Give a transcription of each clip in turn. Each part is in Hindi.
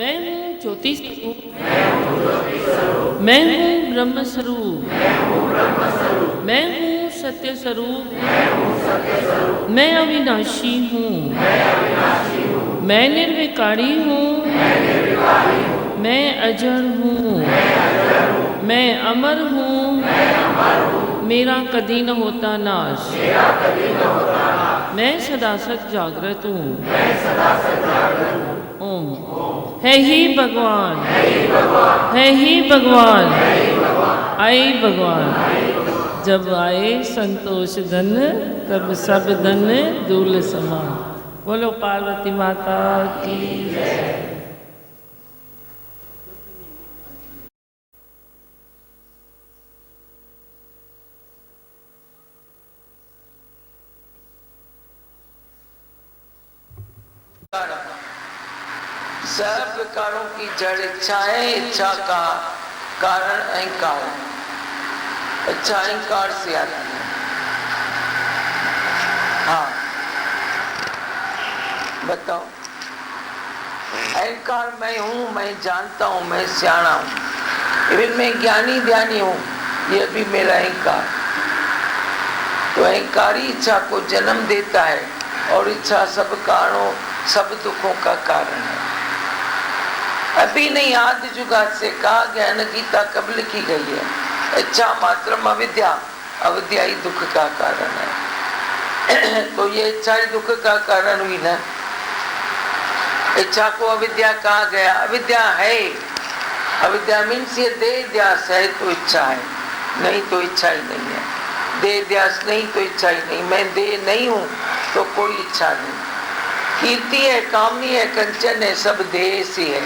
मैं हूँ ज्योति स्वरूप, मैं हूँ ब्रह्म स्वरूप, मैं हूँ सत्य स्वरूप, मैं अविनाशी हूँ, मैं निर्विकारी हूँ, मैं अजर हूँ, मैं अमर हूँ, मेरा कभी न होता नाश, मैं सदा सत जागृत हूँ। ओम। है ही भगवान, है ही भगवान, आए भगवान। जब आए संतोष धन, तब सब धन धूल समान। बोलो पार्वती माता की जय। सब प्रकारों की जड़ इच्छाएं, इच्छा का कारण अहंकार है। इच्छा अहंकार से आती है। हाँ बताओ। अहंकार मैं हूँ, मैं जानता हूँ, मैं सियाना हूँ, इवन मैं ज्ञानी ध्यानी हूँ, ये भी मेरा अहंकार। तो अहंकारी इच्छा को जन्म देता है और इच्छा सब कारणों, सब दुखों का कारण है। अभी नहीं, आदि जुगात से कहा गया न, गीता कब लिखी गई है। इच्छा मात्रम अविद्या, अविद्या ही दुख का कारण है। तो ये इच्छा ही दुख का कारण हुई ना। इच्छा को अविद्या कहा गया। अविद्या है, अविद्या मीन्स ये देह ध्यास है तो इच्छा है, नहीं तो इच्छा ही नहीं है। देह ध्यास नहीं तो इच्छा ही नहीं। मैं देह नहीं हूँ तो कोई इच्छा नहीं। कीर्ति है, कामनी है, कंचन है, सब देह से है,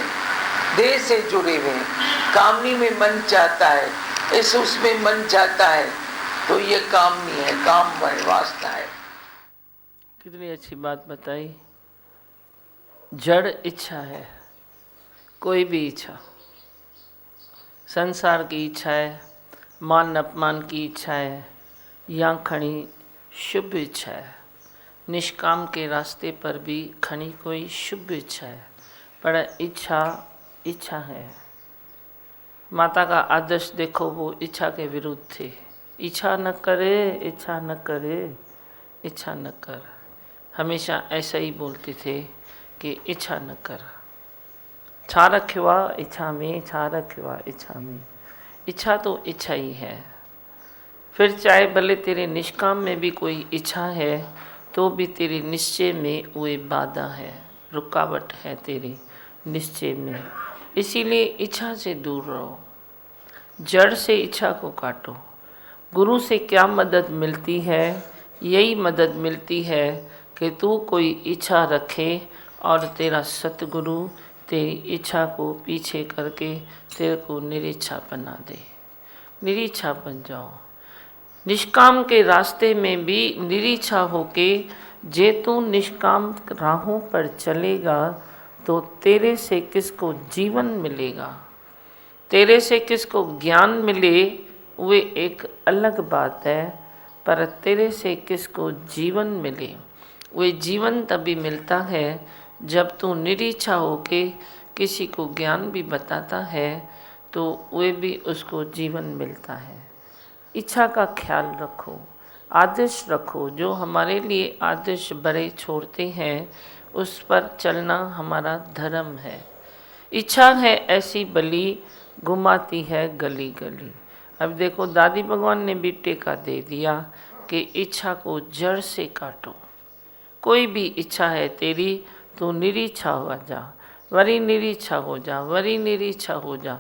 देह से जुड़े हुए हैं। कामनी में मन चाहता है, इस उसमें मन चाहता है, तो ये कामनी है, काममय वासना है। कितनी अच्छी बात बताई। जड़ इच्छा है, कोई भी इच्छा, संसार की इच्छा है, मान अपमान की इच्छा है, या खड़ी शुभ इच्छा है। निष्काम के रास्ते पर भी खड़ी कोई शुभ इच्छा है, पर इच्छा इच्छा है। माता का आदर्श देखो, वो इच्छा के विरुद्ध थे। इच्छा न करे, इच्छा न करे, इच्छा न कर। हमेशा ऐसा ही बोलते थे कि इच्छा न कर। छा रखवा इच्छा में, छा रखवा इच्छा में। इच्छा तो इच्छा ही है। फिर चाहे भले तेरे निष्काम में भी कोई इच्छा है, तो भी तेरे निश्चय में वो बाधा है, रुकावट है तेरे निश्चय में। इसीलिए इच्छा से दूर रहो, जड़ से इच्छा को काटो। गुरु से क्या मदद मिलती है? यही मदद मिलती है कि तू कोई इच्छा रखे और तेरा सतगुरु तेरी इच्छा को पीछे करके तेरे को निरीच्छा बना दे। निरीच्छा बन जाओ। निष्काम के रास्ते में भी निरीच्छा होके जे तू निष्काम राहों पर चलेगा तो तेरे से किसको जीवन मिलेगा, तेरे से किसको ज्ञान मिले वो एक अलग बात है, पर तेरे से किसको जीवन मिले वो जीवन तभी मिलता है जब तू निरीच्छा होके किसी को ज्ञान भी बताता है तो वे भी उसको जीवन मिलता है। इच्छा का ख्याल रखो, आदर्श रखो। जो हमारे लिए आदर्श बड़े छोड़ते हैं उस पर चलना हमारा धर्म है। इच्छा है ऐसी बली, घुमाती है गली गली। अब देखो दादी भगवान ने भी टेका दे दिया कि इच्छा को जड़ से काटो। कोई भी इच्छा है तेरी, तो निरीच्छा हो जा, वरी निरीच्छा हो जा, वरी निरीच्छा हो जा।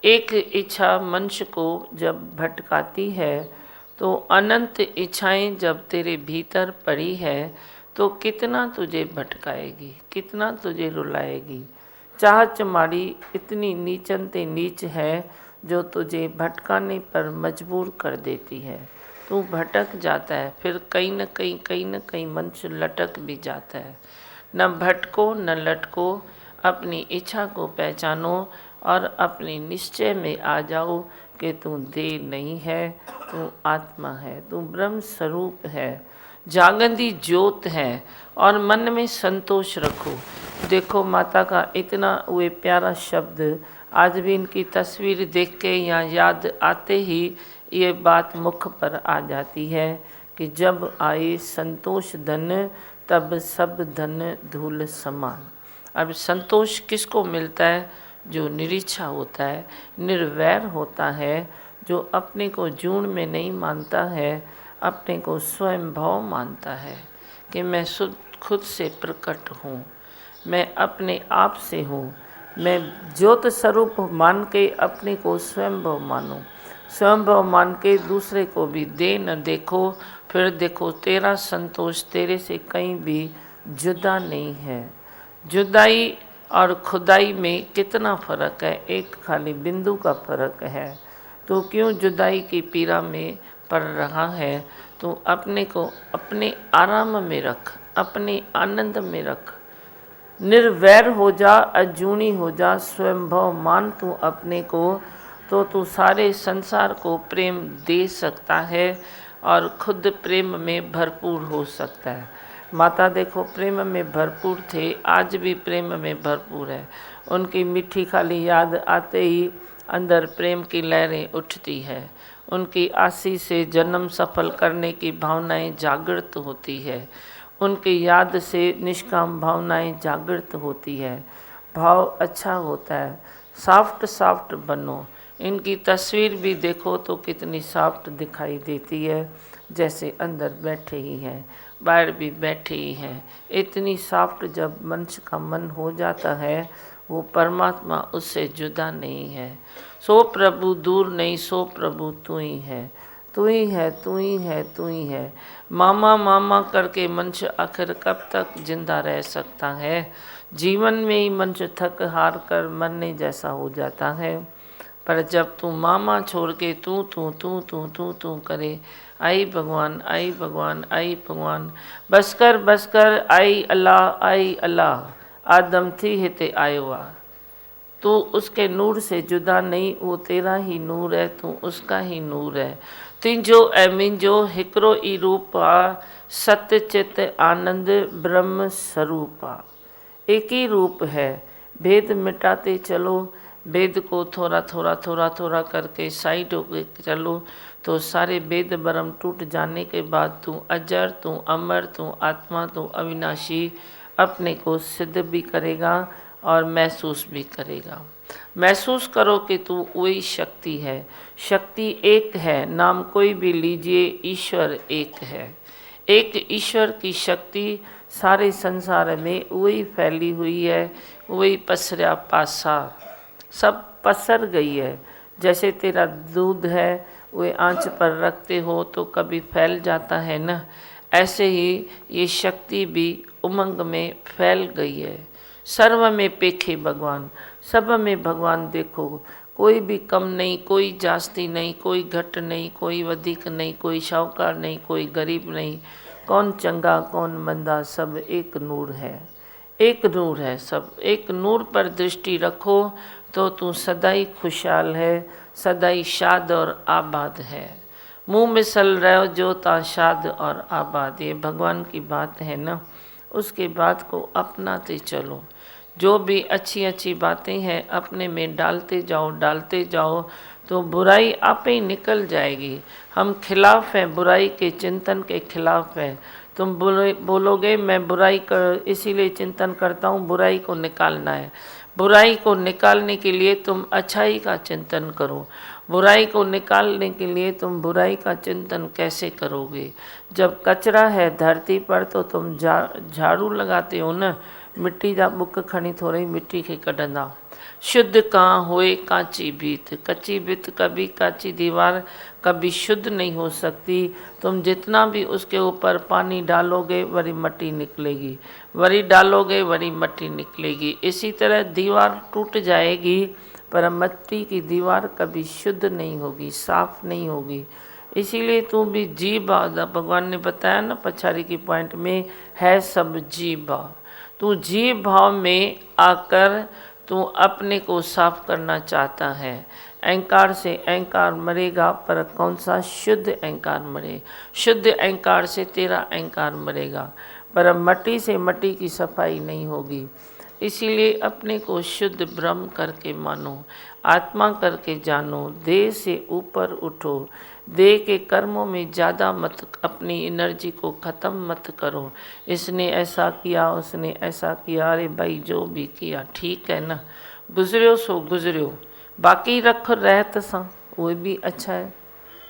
एक इच्छा मनुष्य को जब भटकाती है तो अनंत इच्छाएं जब तेरे भीतर पड़ी है तो कितना तुझे भटकाएगी, कितना तुझे रुलाएगी। चाह चमाड़ी इतनी नीचन ते नीच है जो तुझे भटकाने पर मजबूर कर देती है। तू भटक जाता है, फिर कहीं न कहीं मनुष्य लटक भी जाता है। न भटको न लटको, अपनी इच्छा को पहचानो और अपने निश्चय में आ जाओ कि तू देह नहीं है, तू आत्मा है, तू ब्रह्म स्वरूप है, जागंदी ज्योत है। और मन में संतोष रखो, देखो माता का इतना वे प्यारा शब्द, आज भी इनकी तस्वीर देख के या याद आते ही ये बात मुख पर आ जाती है कि जब आए संतोष धन तब सब धन धूल समान। अब संतोष किसको मिलता है? जो निरीच्छा होता है, निर्वैर होता है, जो अपने को जून में नहीं मानता है, अपने को स्वयं भाव मानता है कि मैं खुद से प्रकट हूँ, मैं अपने आप से हूँ, मैं ज्योत स्वरूप मान के अपने को स्वयं भाव मानूं, स्वयं भाव मान के दूसरे को भी दे न देखो, फिर देखो तेरा संतोष तेरे से कहीं भी जुदा नहीं है। जुदाई और खुदाई में कितना फ़र्क है, एक खाली बिंदु का फ़र्क है। तो क्यों जुदाई की पीड़ा में पड़ रहा है? तो अपने को अपने आराम में रख, अपने आनंद में रख, निर्वैर हो जा, अजूनी हो जा, स्वयंभव मान तू अपने को, तो तू सारे संसार को प्रेम दे सकता है और खुद प्रेम में भरपूर हो सकता है। माता देखो प्रेम में भरपूर थे, आज भी प्रेम में भरपूर है। उनकी मीठी खाली याद आते ही अंदर प्रेम की लहरें उठती है। उनकी आशीष से जन्म सफल करने की भावनाएं जागृत होती है। उनकी याद से निष्काम भावनाएं जागृत होती है। भाव अच्छा होता है। सॉफ्ट सॉफ्ट बनो। इनकी तस्वीर भी देखो तो कितनी सॉफ्ट दिखाई देती है, जैसे अंदर बैठे ही हैं, बाहर भी बैठे ही हैं। इतनी सॉफ्ट जब मनुष्य का मन हो जाता है, वो परमात्मा उससे जुदा नहीं है। सो प्रभु दूर नहीं, सो प्रभु तू ही है, तू ही है, तू ही है, तू ही है। मामा मामा करके मनुष्य आखिर कब तक जिंदा रह सकता है? जीवन में ही मनुष्य थक हार कर मरने जैसा हो जाता है। पर जब तू मामा छोड़ के तू तू तू तू तू तू करे, आई भगवान, आई भगवान, आई भगवान, बस कर, आई अल्लाह, आई अल्लाह, आदम थी हिते आयो आ। तू उसके नूर से जुदा नहीं, वो तेरा ही नूर है, तू उसका ही नूर है। तिंजो ऐ मिंजो हिकरो ई रूप आ, सत्य चित आनंद ब्रह्म स्वरूप आ। एक ही रूप है, भेद मिटाते चलो, भेद को थोड़ा थोड़ा थोड़ा थोड़ा करके साइड होके चलो, तो सारे भेद भ्रम टूट जाने के बाद तू अजर, तू अमर, तू आत्मा, तू अविनाशी अपने को सिद्ध भी करेगा और महसूस भी करेगा। महसूस करो कि तू वही शक्ति है। शक्ति एक है, नाम कोई भी लीजिए, ईश्वर एक है। एक ईश्वर की शक्ति सारे संसार में वही फैली हुई है, वही पसरा पासार सब पसर गई है। जैसे तेरा दूध है, वही आंच पर रखते हो तो कभी फैल जाता है ना, ऐसे ही ये शक्ति भी उमंग में फैल गई है। सर्व में पेखे भगवान, सब में भगवान देखो, कोई भी कम नहीं, कोई जास्ती नहीं, कोई घट नहीं, कोई वधिक नहीं, कोई शाहूकार नहीं, कोई गरीब नहीं, कौन चंगा कौन मंदा, सब एक नूर है, एक नूर है सब। एक नूर पर दृष्टि रखो तो तू सदाई खुशहाल है, सदाई शाद और आबाद है। मुँह में सल रहो जो ता शाद और आबाद, ये भगवान की बात है ना। उसके बाद को अपनाते चलो। जो भी अच्छी अच्छी बातें हैं अपने में डालते जाओ तो बुराई आप ही निकल जाएगी। हम खिलाफ हैं, बुराई के चिंतन के खिलाफ हैं। तुम बोलोगे मैं बुराई कर इसीलिए चिंतन करता हूँ, बुराई को निकालना है। बुराई को निकालने के लिए तुम अच्छाई का चिंतन करो। बुराई को निकालने के लिए तुम बुराई का चिंतन कैसे करोगे? जब कचरा है धरती पर तो तुम झाड़ू लगाते हो ना, मिट्टी जा बुक खणी थोड़ी मिट्टी के कढंदा। शुद्ध कहाँ होए कांची भीत, कच्ची भीत कभी कांची दीवार कभी शुद्ध नहीं हो सकती। तुम जितना भी उसके ऊपर पानी डालोगे वरी मट्टी निकलेगी, वरी डालोगे वरी मट्टी निकलेगी। इसी तरह दीवार टूट जाएगी पर मट्टी की दीवार कभी शुद्ध नहीं होगी, साफ नहीं होगी। इसीलिए तू भी जी भाव, भगवान ने बताया ना पछाड़ी की पॉइंट में है सब जी भाव। तू जी भाव में आकर तू अपने को साफ करना चाहता है। अहंकार से अहंकार मरेगा पर कौन सा शुद्ध अहंकार मरे। शुद्ध अहंकार से तेरा अहंकार मरेगा पर मट्टी से मट्टी की सफाई नहीं होगी। इसीलिए अपने को शुद्ध ब्रह्म करके मानो, आत्मा करके जानो, देह से ऊपर उठो, देह के कर्मों में ज़्यादा मत, अपनी एनर्जी को ख़त्म मत करो। इसने ऐसा किया, उसने ऐसा किया, अरे भाई जो भी किया ठीक है ना, गुजरियो सो गुजरियो, बाकी रख रहत सा, वो भी अच्छा है।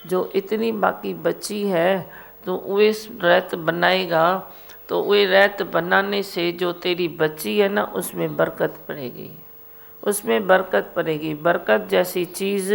जो इतनी बाकी बची है तो वे रहत बनाएगा, तो वे रहत बनाने से जो तेरी बची है ना, उसमें बरकत पड़ेगी, उसमें बरकत पड़ेगी। बरकत जैसी चीज़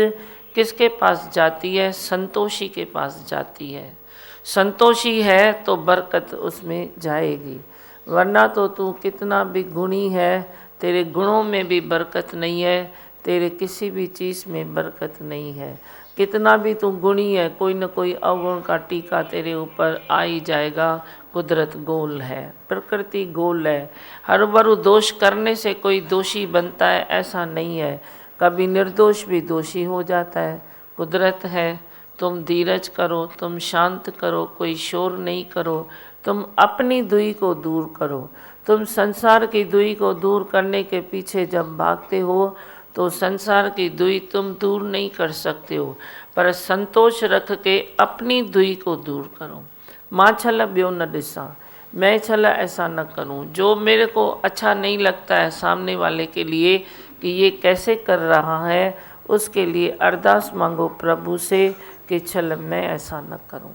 किसके पास जाती है? संतोषी के पास जाती है। संतोषी है तो बरकत उसमें जाएगी, वरना तो तू कितना भी गुणी है, तेरे गुणों में भी बरकत नहीं है, तेरे किसी भी चीज़ में बरकत नहीं है। कितना भी तू गुणी है, कोई न कोई अवगुण का टीका तेरे ऊपर आ ही जाएगा। कुदरत गोल है, प्रकृति गोल है। हर बार दोष करने से कोई दोषी बनता है ऐसा नहीं है, कभी निर्दोष भी दोषी हो जाता है। कुदरत है। तुम धीरज करो, तुम शांत करो, कोई शोर नहीं करो, तुम अपनी दुई को दूर करो। तुम संसार की दुई को दूर करने के पीछे जब भागते हो तो संसार की दुई तुम दूर नहीं कर सकते हो, पर संतोष रख के अपनी दुई को दूर करो। माँ छल ब्यो न दिसा, मैं छल ऐसा न करूं। जो मेरे को अच्छा नहीं लगता है सामने वाले के लिए कि ये कैसे कर रहा है, उसके लिए अरदास मांगो प्रभु से कि छल मैं ऐसा न करूं।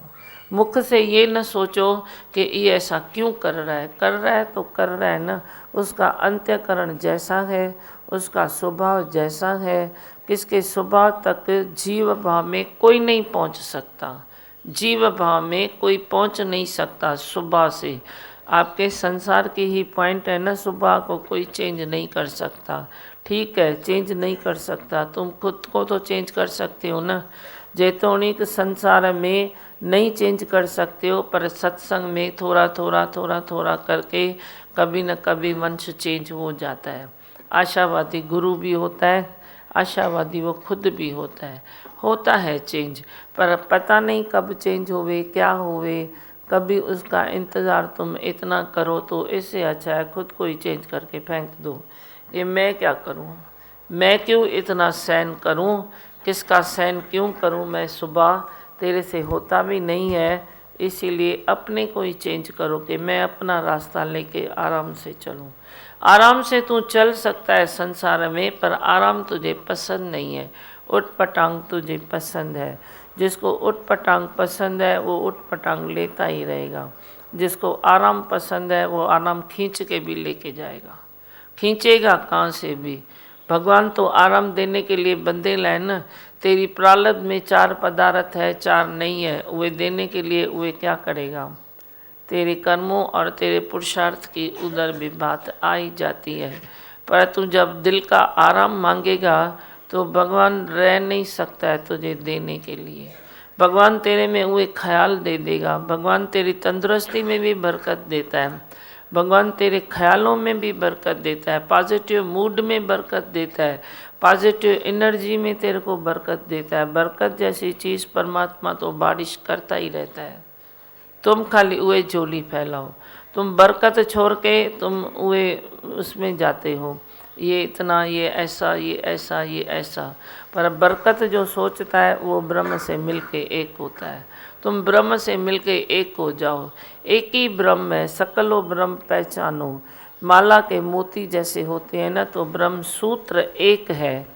मुख से ये न सोचो कि ये ऐसा क्यों कर रहा है तो कर रहा है ना, उसका अंत्यकरण जैसा है, उसका स्वभाव जैसा है, किसके स्वभाव तक जीव भाव में कोई नहीं पहुंच सकता, जीव भाव में कोई पहुंच नहीं सकता स्वभाव से। आपके संसार की ही पॉइंट है ना, स्वभाव को कोई चेंज नहीं कर सकता। ठीक है, चेंज नहीं कर सकता, तुम खुद को तो चेंज कर सकते हो ना। जैतोनिक संसार में नहीं चेंज कर सकते हो, पर सत्संग में थोड़ा थोड़ा थोड़ा थोड़ा करके कभी न कभी वंश चेंज हो जाता है। आशावादी गुरु भी होता है, आशावादी वो खुद भी होता है चेंज, पर पता नहीं कब चेंज होवे, क्या होवे। कभी उसका इंतज़ार तुम इतना करो तो इससे अच्छा है खुद को ही चेंज करके फेंक दो कि मैं क्या करूं, मैं क्यों इतना सहन करूं, किसका सहन क्यों करूं मैं। सुबह तेरे से होता भी नहीं है, इसीलिए अपने को ही चेंज करो कि मैं अपना रास्ता लेके आराम से चलूं। आराम से तू चल सकता है संसार में, पर आराम तुझे पसंद नहीं है, उठपटांग तुझे पसंद है। जिसको उठपटांग पसंद है वो उठपटांग लेता ही रहेगा, जिसको आराम पसंद है वो आराम खींच के भी लेके जाएगा। खींचेगा कहाँ से भी, भगवान तो आराम देने के लिए बंदे लाए ना। तेरी प्रारब्ध में 4 पदार्थ है, 4 नहीं है, वे देने के लिए वे क्या करेगा। तेरे कर्मों और तेरे पुरुषार्थ की उधर भी बात आई जाती है, पर तू जब दिल का आराम मांगेगा तो भगवान रह नहीं सकता है तुझे देने के लिए। भगवान तेरे में वे ख्याल दे देगा, भगवान तेरी तंदुरुस्ती में भी बरकत देता है, भगवान तेरे ख्यालों में भी बरकत देता है, पॉजिटिव मूड में बरकत देता है, पॉजिटिव एनर्जी में तेरे को बरकत देता है। बरकत जैसी चीज़ परमात्मा तो बारिश करता ही रहता है, तुम खाली वे झोली फैलाओ। तुम बरकत छोड़ के तुम वे उसमें जाते हो, ये इतना, ये ऐसा, ये ऐसा, ये ऐसा, पर बरकत जो सोचता है वो ब्रह्म से मिलके एक होता है। तुम ब्रह्म से मिलके एक हो जाओ, एक ही ब्रह्म है, सकलो ब्रह्म पहचानो। माला के मोती जैसे होते हैं ना, तो ब्रह्म सूत्र एक है।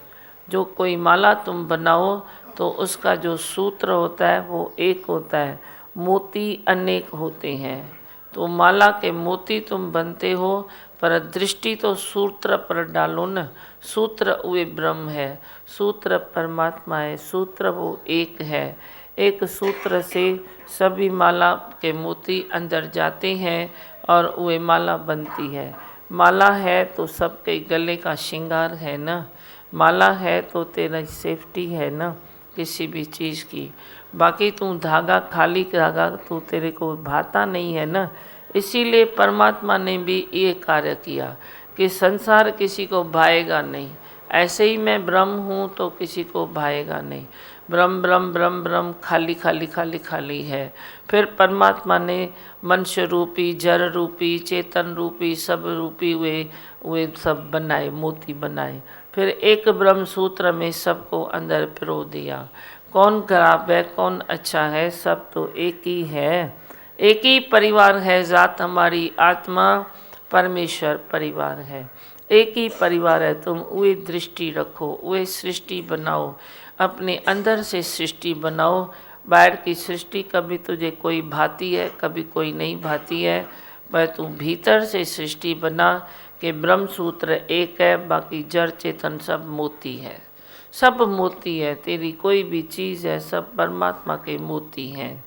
जो कोई माला तुम बनाओ तो उसका जो सूत्र होता है वो एक होता है, मोती अनेक होते हैं। तो माला के मोती तुम बनते हो, पर दृष्टि तो सूत्र पर डालो न। सूत्र वे ब्रह्म है, सूत्र परमात्मा है, सूत्र वो एक है। एक सूत्र से सभी माला के मोती अंदर जाते हैं और वे माला बनती है। माला है तो सबके गले का श्रृंगार है ना, माला है तो तेरा सेफ्टी है ना किसी भी चीज़ की। बाकी तू धागा, खाली धागा तो तेरे को भाता नहीं है ना। इसीलिए परमात्मा ने भी ये कार्य किया कि संसार किसी को भाएगा नहीं। ऐसे ही मैं ब्रह्म हूँ तो किसी को भाएगा नहीं। ब्रह्म ब्रह्म ब्रह्म ब्रह्म, खाली खाली खाली खाली है। फिर परमात्मा ने मनुष्य रूपी, जड़ रूपी, चेतन रूपी, सब रूपी वे सब बनाए, मोती बनाए। फिर एक ब्रह्म सूत्र में सबको अंदर पिरो दिया। कौन खराब है, कौन अच्छा है, सब तो एक ही है। एक ही परिवार है, जात हमारी आत्मा परमेश्वर परिवार है। एक ही परिवार है। तुम वे दृष्टि रखो, वे सृष्टि बनाओ, अपने अंदर से सृष्टि बनाओ। बाहर की सृष्टि कभी तुझे कोई भाती है, कभी कोई नहीं भाती है, पर तू भीतर से सृष्टि बना कि ब्रह्म सूत्र एक है, बाकी जड़ चेतन सब मोती है, सब मोती है। तेरी कोई भी चीज़ है, सब परमात्मा के मोती हैं।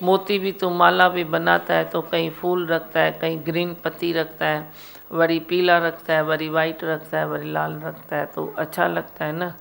मोती भी तो माला भी बनाता है तो कहीं फूल रखता है, कहीं ग्रीन पत्ती रखता है, वरी पीला रखता है, वरी वाइट रखता है, वरी लाल रखता है, तो अच्छा लगता है ना,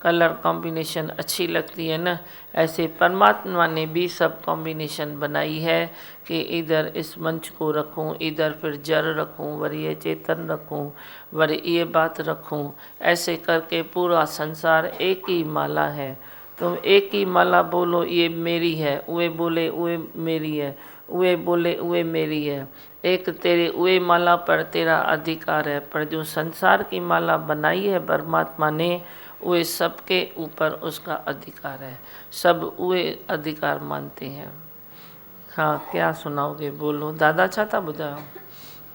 कलर कॉम्बिनेशन अच्छी लगती है ना। ऐसे परमात्मा ने भी सब कॉम्बिनेशन बनाई है कि इधर इस मंच को रखूं, इधर फिर जड़ रखूं, वरी ये चेतन रखूं, वरी ये बात रखूं। ऐसे करके पूरा संसार एक ही माला है। तुम एक ही माला बोलो ये मेरी है, वे बोले वे मेरी है, वे बोले वे मेरी है। एक तेरे वे माला पर तेरा अधिकार है, पर जो संसार की माला बनाई है परमात्मा ने, वे सबके ऊपर उसका अधिकार है। सब वे अधिकार मानते हैं। हाँ, क्या सुनाओगे, बोलो। दादा चाहता बुझाओ,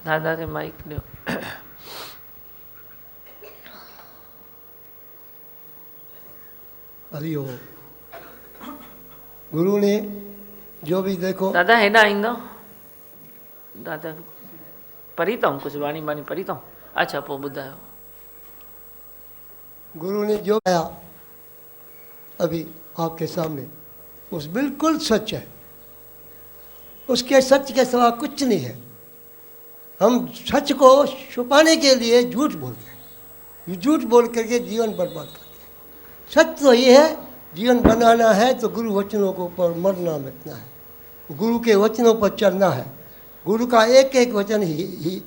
दादा के माइक दो। हरिओम। गुरु ने जो भी देखो दादा हेॾा ईंदो, दादा पढ़ी अथऊं कुझु वाणी बाणी पढ़ी अथऊं? अच्छा, पोइ ॿुधायो। गुरु ने जो आया अभी आपके सामने, उस बिल्कुल सच है। उसके सच के सिवा कुछ नहीं है। हम सच को छुपाने के लिए झूठ बोलते हैं, झूठ बोल करके जीवन बर्बाद करते हैं। सच तो ये है, जीवन बनाना है तो गुरु वचनों के ऊपर मरना मिटना है, गुरु के वचनों पर चलना है। गुरु का एक एक वचन ही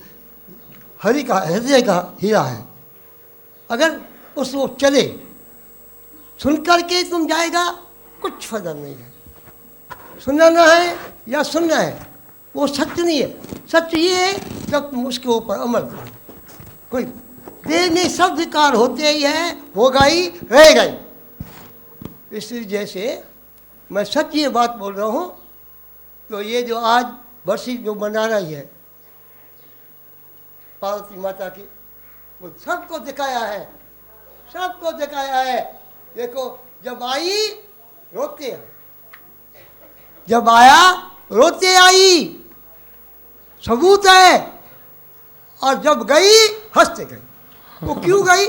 हरि का हृदय का हीरा है। अगर उसको चले, सुन करके तुम जाएगा, कुछ फायदा नहीं है। सुनाना है या सुनना है, वो सत्य नहीं है। सत्य ये है जब तुम उसके ऊपर अमल करो। कोई देह में सब विकार होते ही है, होगा ही, रहेगा ही। इसलिए जैसे मैं सच ये बात बोल रहा हूँ, तो ये जो आज बरसी जो मना रही है पार्वती माता की, वो सबको दिखाया है, सबको दिखाया है। देखो, जब आई रोते आई, जब आया रोते आई, सबूत है। और जब गई हंसते गई। वो क्यों गई?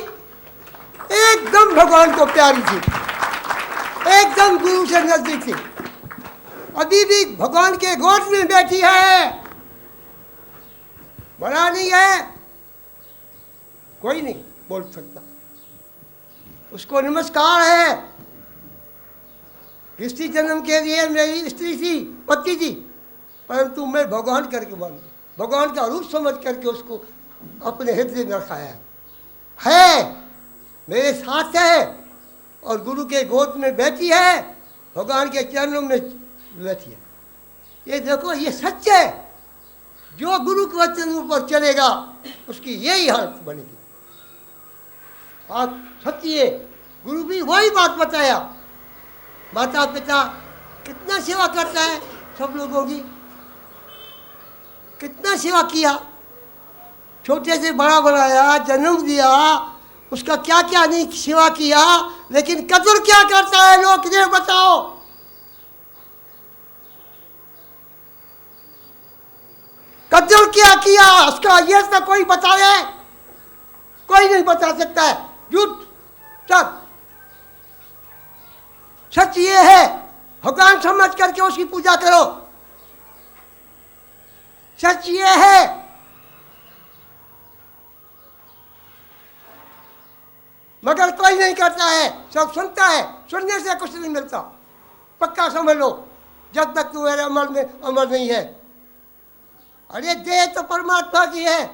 एकदम भगवान को प्यारी थी, एकदम गुरु से नजदीक थी। अभी भी भगवान के गोद में बैठी है, बड़ा नहीं है, कोई नहीं बोल सकता। उसको नमस्कार है। किसी जन्म के लिए मेरी स्त्री थी, पति थी, परंतु मैं भगवान करके मानू, भगवान का रूप समझ करके उसको अपने हृदय में रखाया है, मेरे साथ है। और गुरु के गोद में बैठी है, भगवान के चरणों में बैठी है। ये देखो, ये सच है। जो गुरु के वचन पर चलेगा उसकी यही हालत बनेगी। आप सच्ची, गुरु भी वही बात बताया। माता पिता कितना सेवा करता है सब लोगों की, कितना सेवा किया, छोटे से बड़ा बनाया, जन्म दिया, उसका क्या क्या नहीं सेवा किया, लेकिन कदर क्या करता है लोग, ये बताओ। कदर क्या किया उसका, ये तो कोई बताए? कोई नहीं बता सकता है। झूठ सब। सच ये है, भगवान समझ करके उसकी पूजा करो। सच ये है, मगर कोई नहीं करता है, सब सुनता है। सुनने से कुछ नहीं मिलता, पक्का समझ लो, जब तक तुम्हारे अमल में अमल नहीं है। अरे देह तो परमात्मा की है।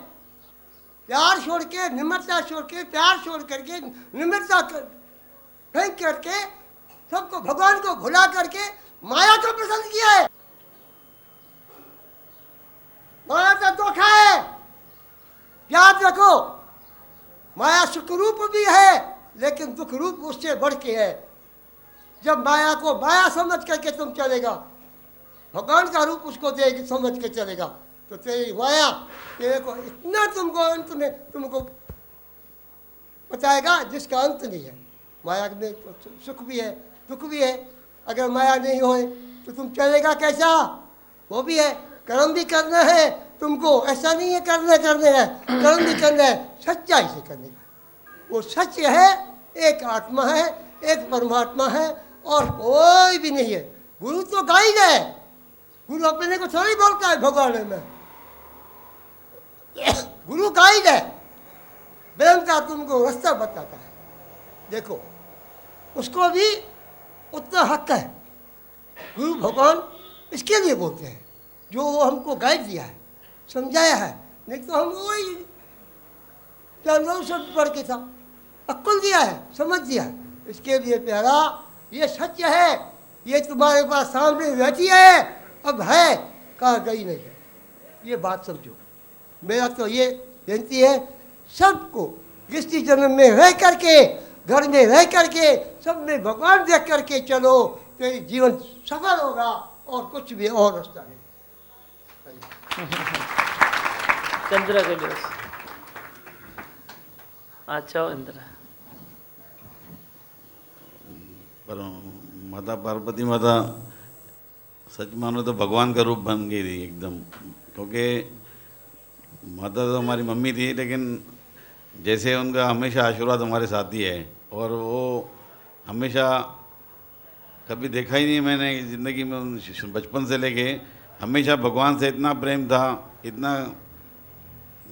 प्यार छोड़ के, निम्रता छोड़ के, प्यार छोड़ करके, निम्रता फेंक करके सबको भगवान को भुला करके माया को पसंद किया है। माया का धोखा है, याद रखो। माया सुख रूप भी है लेकिन दुख रूप उससे बढ़ के है। जब माया को माया समझ करके तुम चलेगा, भगवान का रूप उसको देगी समझ के चलेगा, तो तेरी माया तेरे को इतना तुमको अंत में तुमको बताएगा जिसका अंत नहीं है। माया में तो सुख भी है दुख भी है। अगर माया नहीं होए तो तुम चलेगा कैसा, वो भी है। कर्म भी करना है तुमको, ऐसा नहीं है करने हैं, कर्म भी करना है सच्चाई से करने का। वो सत्य है, एक आत्मा है, एक परमात्मा है और कोई भी नहीं है। गुरु तो गाइड है, गुरु अपने को थोड़ी बोलता है भगवान में। गुरु गाइड है, ब्रह्म का तुमको रास्ता बताता है। देखो उसको भी उतना हक है। गुरु भगवान इसके लिए बोलते हैं जो वो हमको गाइड दिया है, समझाया है। नहीं तो हम वही जानवरों से पढ़ के था, अक्ल दिया है, समझ दिया है। इसके लिए प्यारा ये सत्य है, ये तुम्हारे पास सामने बैठी है, अब है कहाँ गई नहीं है। ये बात समझो। मेरा तो ये विनती है सबको, गृहस्थी जन्म में रह करके, घर में रह करके, सब में भगवान देख करके चलो, तेरी जीवन सफल होगा और कुछ भी और रास्ता नहीं। चंद्र के लिए अच्छा इंद्र। पर माता पार्वती माता सच मानो तो भगवान का रूप बन गई थी एकदम। क्योंकि माता तो हमारी मम्मी थी, लेकिन जैसे उनका हमेशा आशीर्वाद हमारे साथ ही है। और वो हमेशा कभी देखा ही नहीं मैंने ज़िंदगी में, बचपन से लेके हमेशा भगवान से इतना प्रेम था, इतना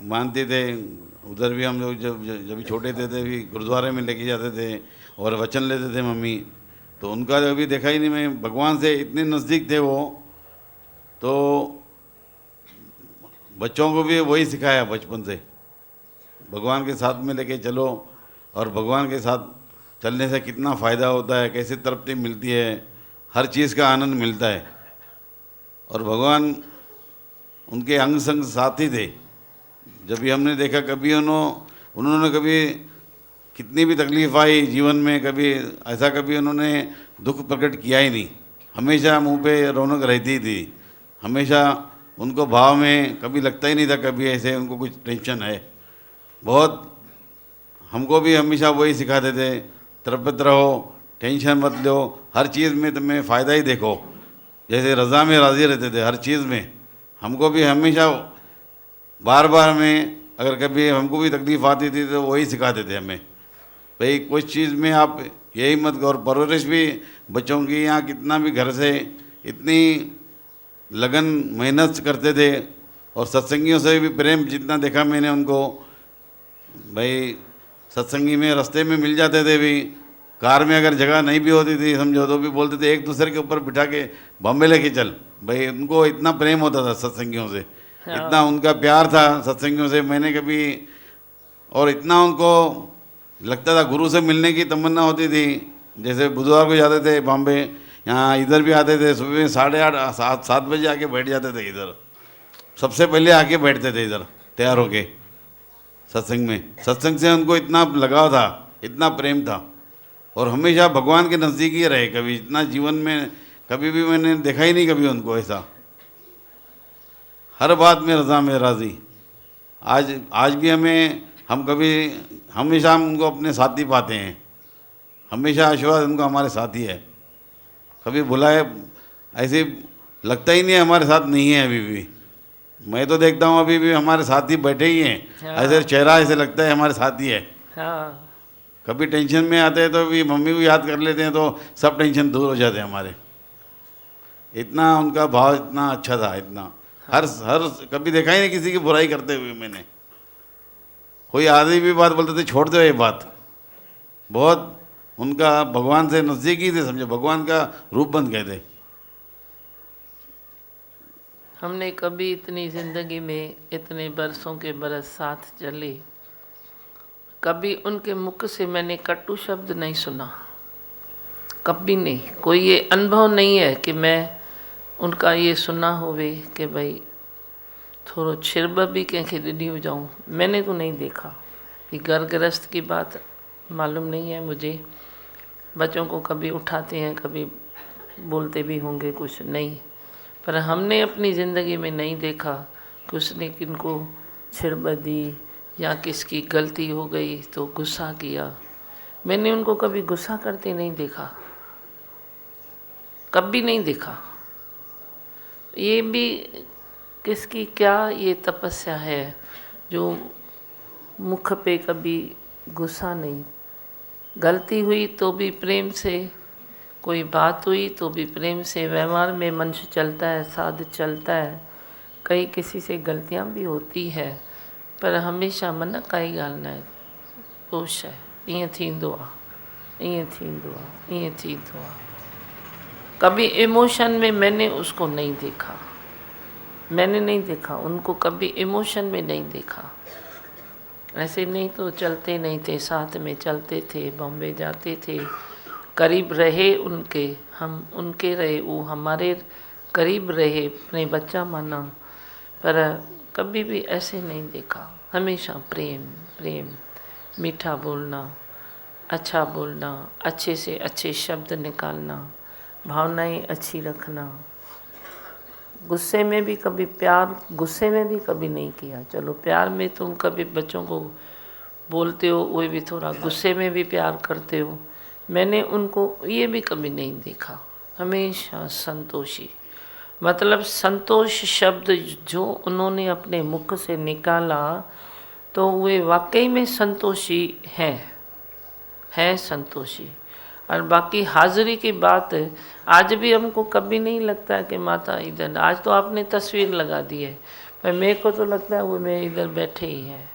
मानते थे। उधर भी हम लोग जब छोटे थे भी गुरुद्वारे में लेके जाते थे और वचन लेते थे मम्मी। तो उनका कभी देखा ही नहीं मैं, भगवान से इतने नज़दीक थे वो। तो बच्चों को भी वही सिखाया बचपन से, भगवान के साथ में लेके चलो, और भगवान के साथ चलने से कितना फ़ायदा होता है, कैसे तृप्ति मिलती है, हर चीज़ का आनंद मिलता है। और भगवान उनके अंग संग साथी थे। जब भी हमने देखा कभी उन्होंने कभी कितनी भी तकलीफ़ आई जीवन में, कभी ऐसा कभी उन्होंने दुख प्रकट किया ही नहीं। हमेशा मुंह पे रौनक रहती थी, हमेशा उनको भाव में कभी लगता ही नहीं था कभी ऐसे उनको कुछ टेंशन है। बहुत हमको भी हमेशा वही सिखाते थे, तृप्त रहो, टेंशन मत लो, हर चीज़ में तुम्हें फ़ायदा ही देखो। जैसे रज़ा में राज़ी रहते थे हर चीज़ में। हमको भी हमेशा बार बार में अगर कभी हमको भी तकलीफ़ आती थी तो वही सिखाते थे हमें, भाई कुछ चीज़ में आप यही मत करो। परवरिश भी बच्चों की यहाँ कितना भी घर से इतनी लगन मेहनत करते थे। और सत्संगियों से भी प्रेम जितना देखा मैंने उनको, भाई सत्संगी में रास्ते में मिल जाते थे भी, कार में अगर जगह नहीं भी होती थी समझो तो भी बोलते थे एक दूसरे के ऊपर बिठा के बॉम्बे लेके चल। भाई उनको इतना प्रेम होता था सत्संगियों से, इतना उनका प्यार था सत्संगियों से। मैंने कभी और इतना उनको लगता था गुरु से मिलने की तमन्ना होती थी। जैसे बुधवार को जाते थे बॉम्बे, यहाँ इधर भी आते थे सुबह में 8:30 7 बजे आके बैठ जाते थे इधर, सबसे पहले आके बैठते थे इधर तैयार होके सत्संग में। सत्संग से उनको इतना लगाव था, इतना प्रेम था, और हमेशा भगवान के नज़दीक ही रहे। कभी इतना जीवन में कभी भी मैंने देखा ही नहीं कभी उनको ऐसा, हर बात में रज़ा में राज़ी। आज भी हम कभी हमेशा हम उनको अपने साथी पाते हैं, हमेशा आशीर्वाद उनको हमारे साथ ही है। कभी बुलाए ऐसे लगता ही नहीं हमारे साथ नहीं है अभी भी। मैं तो देखता हूँ अभी भी हमारे साथ ही बैठे ही हैं। ऐसे चेहरा ऐसे लगता है हमारे साथ ही है। कभी टेंशन में आते हैं तो भी मम्मी को याद कर लेते हैं तो सब टेंशन दूर हो जाते हैं हमारे। इतना उनका भाव इतना अच्छा था, इतना हर कभी देखा ही नहीं किसी की बुराई करते हुए मैंने। कोई आधी भी बात बोलते थे छोड़ दो ये बात। बहुत उनका भगवान से नज़दीकी थे, समझो भगवान का रूप बन गए थे। हमने कभी इतनी ज़िंदगी में इतने बरसों के बरस साथ चले, कभी उनके मुख से मैंने कटु शब्द नहीं सुना, कभी नहीं, कोई ये अनुभव नहीं है कि मैं उनका ये सुना होवे कि भाई थोड़ो छिरब भी कंहिंखे ॾिनी हुजाऊं। मैंने तो नहीं देखा कि घर गृहस्थ की बात मालूम नहीं है मुझे। बच्चों को कभी उठाते हैं, कभी बोलते भी होंगे कुछ नहीं, पर हमने अपनी ज़िंदगी में नहीं देखा कि उसने किनको छिड़ब दी या किसकी गलती हो गई तो गुस्सा किया। मैंने उनको कभी गुस्सा करते नहीं देखा, कभी नहीं देखा। ये भी किसकी क्या ये तपस्या है जो मुख पे कभी गुस्सा नहीं। गलती हुई तो भी प्रेम से, कोई बात हुई तो भी प्रेम से, व्यवहार में मनुष्य चलता है, साध चलता है। कई किसी से गलतियां भी होती है, पर हमेशा मन काई ॻाल्हि न आहे, दोष है, ईअं थींदो आहे, ईअं थींदो आहे, ईअं थींदो आहे। कभी इमोशन में मैंने उसको नहीं देखा, मैंने नहीं देखा उनको, कभी इमोशन में नहीं देखा। ऐसे नहीं तो चलते नहीं थे, साथ में चलते थे, बॉम्बे जाते थे, करीब रहे उनके, हम उनके रहे, वो हमारे करीब रहे, अपने बच्चा माना, पर कभी भी ऐसे नहीं देखा। हमेशा प्रेम प्रेम, मीठा बोलना, अच्छा बोलना, अच्छे से अच्छे शब्द निकालना, भावनाएं अच्छी रखना। गुस्से में भी कभी प्यार, गुस्से में भी कभी नहीं किया। चलो प्यार में तुम कभी बच्चों को बोलते हो, वो भी थोड़ा गुस्से में भी प्यार करते हो। मैंने उनको ये भी कभी नहीं देखा। हमेशा संतोषी, मतलब संतोष शब्द जो उन्होंने अपने मुख से निकाला तो वे वाकई में संतोषी हैं संतोषी। और बाकी हाजिरी की बात आज भी हमको कभी नहीं लगता कि माता इधर, आज तो आपने तस्वीर लगा दी है, पर मेरे को तो लगता है वो मैं इधर बैठे ही हैं।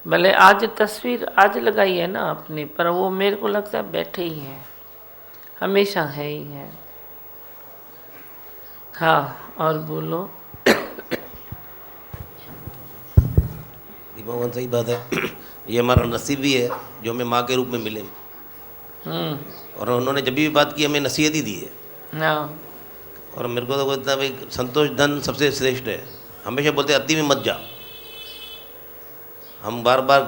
भले आज तस्वीर आज लगाई है ना आपने, पर वो मेरे को लगता है बैठे ही हैं, हमेशा है ही हैं। हाँ, और बोलो। भगवान सही बात है। ये हमारा नसीब भी है जो हमें माँ के रूप में मिले। और उन्होंने जब भी बात की हमें नसीहत ही दी है। हाँ, और मेरे को तो बोलता है भाई संतोष धन सबसे श्रेष्ठ है। हमेशा बोलते अति में मत जा। हम बार बार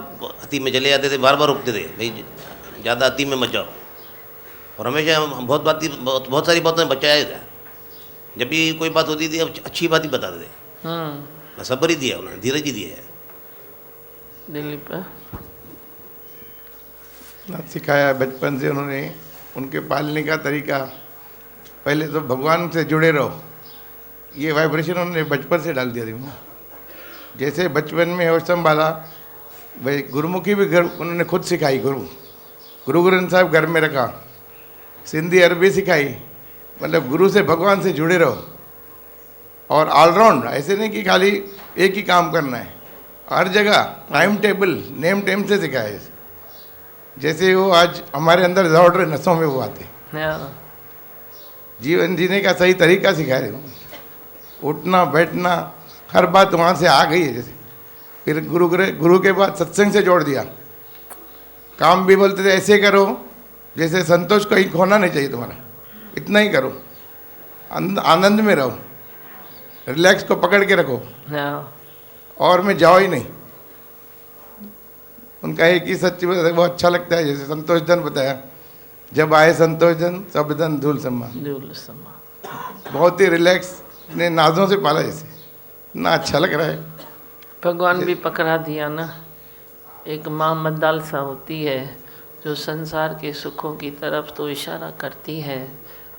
अति में चले जाते थे, बार बार रुकते थे भाई ज़्यादा अति में मत जाओ। और हमेशा हम बहुत सारी बातों में बचाया था। जब भी कोई बात होती थी अच्छी बात ही बताते थे। सब्र ही दिया उन्होंने, धीरज ही दिया है। दिलीप ना सिखाया बचपन से उन्होंने। उनके पालने का तरीका, पहले तो भगवान से जुड़े रहो, ये वाइब्रेशन उन्होंने बचपन से डाल दिया थी। जैसे बचपन में और संभाला भाई, गुरुमुखी भी घर उन्होंने खुद सिखाई। गुरु ग्रंथ साहब घर में रखा, सिंधी अरबी सिखाई। मतलब गुरु से भगवान से जुड़े रहो। और ऑलराउंड, ऐसे नहीं कि खाली एक ही काम करना है, हर जगह टाइम टेबल नेम टेम से सिखाए। जैसे वो आज हमारे अंदर दौड़ रहे नसों में वो आते, जीवन जीने का सही तरीका सिखाए। उठना बैठना हर बात वहाँ से आ गई है। जैसे फिर गुरु के बाद सत्संग से जोड़ दिया। काम भी बोलते थे ऐसे करो जैसे संतोष कहीं खोना नहीं चाहिए तुम्हारा, इतना ही करो, आनंद में रहो, रिलैक्स को पकड़ के रखो और में जाओ ही नहीं। उनका एक ही सच्ची बात है, वो अच्छा लगता है। जैसे संतोष धन बताया, जब आए संतोष धन सब धन धूल समा। बहुत ही रिलैक्स ने नाजों से पाला, जैसे ना अच्छा लग रहा है। भगवान भी पकड़ा दिया ना। एक माँ मद्दालसा होती है जो संसार के सुखों की तरफ तो इशारा करती है,